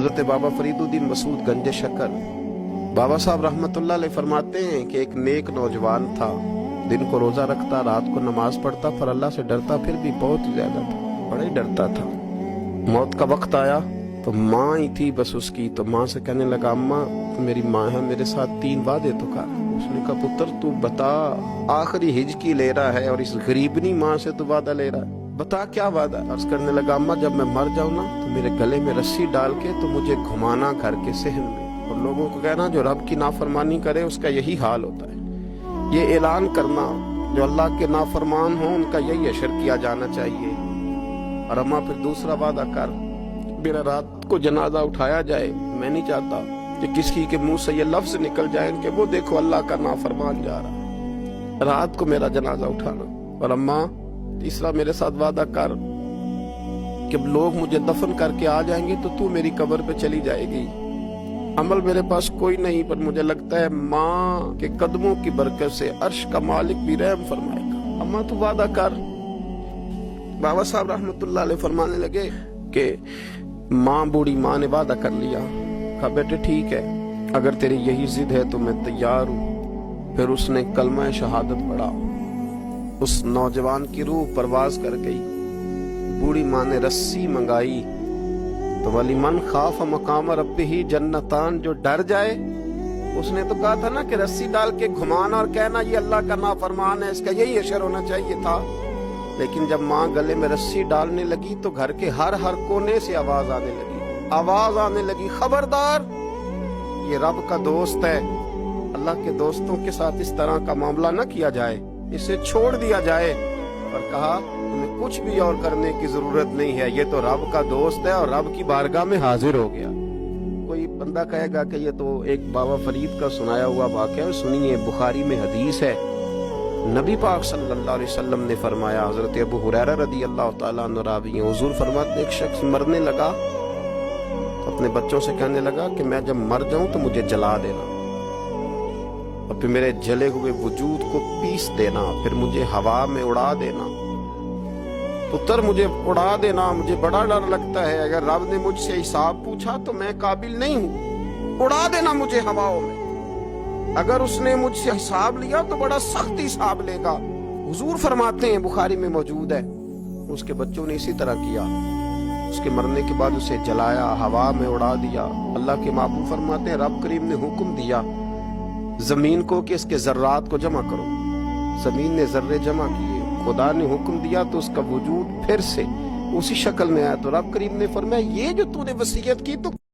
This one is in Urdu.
حضرت بابا فریدالدین مسعود گنج شکر بابا صاحب رحمتullah علیہ فرماتے ہیں کہ ایک نیک نوجوان تھا، دن کو روزہ رکھتا، رات کو نماز پڑھتا، پر اللہ سے ڈرتا پھر بھی بہت ہی زیادہ تھا، بڑا ہی ڈرتا تھا۔ موت کا وقت آیا تو ماں ہی تھی بس اس کی، تو ماں سے کہنے لگا اماں میری ماں ہے، میرے ساتھ 3 وعدے تو کر۔ اس نے کہا پتر تو بتا، آخری ہج کی لے رہا ہے اور اس غریبنی ماں سے تو وعدہ لے رہا ہے، بتا کیا وعدہ ہے؟ عرض کرنے لگا اماں جب میں مر جاؤں نا تو میرے گلے میں رسی ڈال کے تو مجھے گھمانا گھر کے صحن میں، اور لوگوں کو کہنا جو رب کی نافرمانی کرے اس کا یہی حال ہوتا ہے، یہ اعلان کرنا جو اللہ کے نافرمان ہوں ان کا یہی اشر کیا جانا چاہیے۔ اور اماں پھر دوسرا وعدہ کر، میرا رات کو جنازہ اٹھایا جائے، میں نہیں چاہتا کہ کسی کے منہ سے یہ لفظ نکل جائیں کہ وہ دیکھو اللہ کا نافرمان جا رہا ہے، رات کو میرا جنازہ اٹھانا۔ اور اماں تیسرا میرے ساتھ وعدہ کر کہ لوگ مجھے دفن کر کے آ جائیں گے تو میری قبر پہ چلی جائے گی، عمل میرے پاس کوئی نہیں، پر مجھے لگتا ہے ماں کے قدموں کی برکت سے عرش کا مالک بھی رحم فرمائے گا، اماں تو وعدہ کر۔ بابا صاحب رحمتullah علیہ فرمانے لگے کہ ماں، بوڑھی ماں نے وعدہ کر لیا، کہا بیٹے ٹھیک ہے، اگر تیری یہی ضد ہے تو میں تیار ہوں۔ پھر اس نے کلمہ شہادت پڑھا، اس نوجوان کی روح پرواز کر گئی۔ بوڑھی ماں نے رسی منگائی تو وَلِمَنْ خَافَ مَقَامَ رَبِّهِ جنتان، جو ڈر جائے، اس نے تو کہا تھا نا کہ رسی ڈال کے گھمانا اور کہنا یہ اللہ کا نافرمان ہے، اس کا یہی اشر ہونا چاہیے تھا۔ لیکن جب ماں گلے میں رسی ڈالنے لگی تو گھر کے ہر کونے سے آواز آنے لگی خبردار، یہ رب کا دوست ہے، اللہ کے دوستوں کے ساتھ اس طرح کا معاملہ نہ کیا جائے، اسے چھوڑ دیا جائے۔ اور کہا تمہیں کچھ بھی اور کرنے کی ضرورت نہیں ہے، یہ تو رب کا دوست ہے اور رب کی بارگاہ میں حاضر ہو گیا۔ کوئی بندہ کہے گا کہ یہ تو ایک بابا فرید کا سنایا ہوا واقعہ ہے، سنیے، بخاری میں حدیث ہے، نبی پاک صلی اللہ علیہ وسلم نے فرمایا، حضرت ابو ہریرہ رضی اللہ تعالیٰ عنہ راوی ہیں، حضور فرماتے ایک شخص مرنے لگا تو اپنے بچوں سے کہنے لگا کہ میں جب مر جاؤں تو مجھے جلا دینا، اور پھر میرے جلے ہوئے وجود کو پیس دینا، پھر مجھے ہوا میں اڑا دینا۔ پتر مجھے اڑا دینا، مجھے بڑا ڈر لگتا ہے، اگر رب نے مجھ سے حساب پوچھا تو میں قابل نہیں ہوں، اڑا دینا مجھے ہواؤں میں، اگر اس نے مجھ سے حساب لیا تو بڑا سخت حساب لے گا۔ حضور فرماتے ہیں، بخاری میں موجود ہے، اس کے بچوں نے اسی طرح کیا، اس کے مرنے کے بعد اسے جلایا، ہوا میں اڑا دیا۔ اللہ کے محبوب فرماتے ہیں رب کریم نے حکم دیا زمین کو کہ اس کے ذرات کو جمع کرو، زمین نے ذرے جمع کیے، خدا نے حکم دیا تو اس کا وجود پھر سے اسی شکل میں آیا، تو رب کریم نے فرمایا یہ جو تو نے وصیت کی تو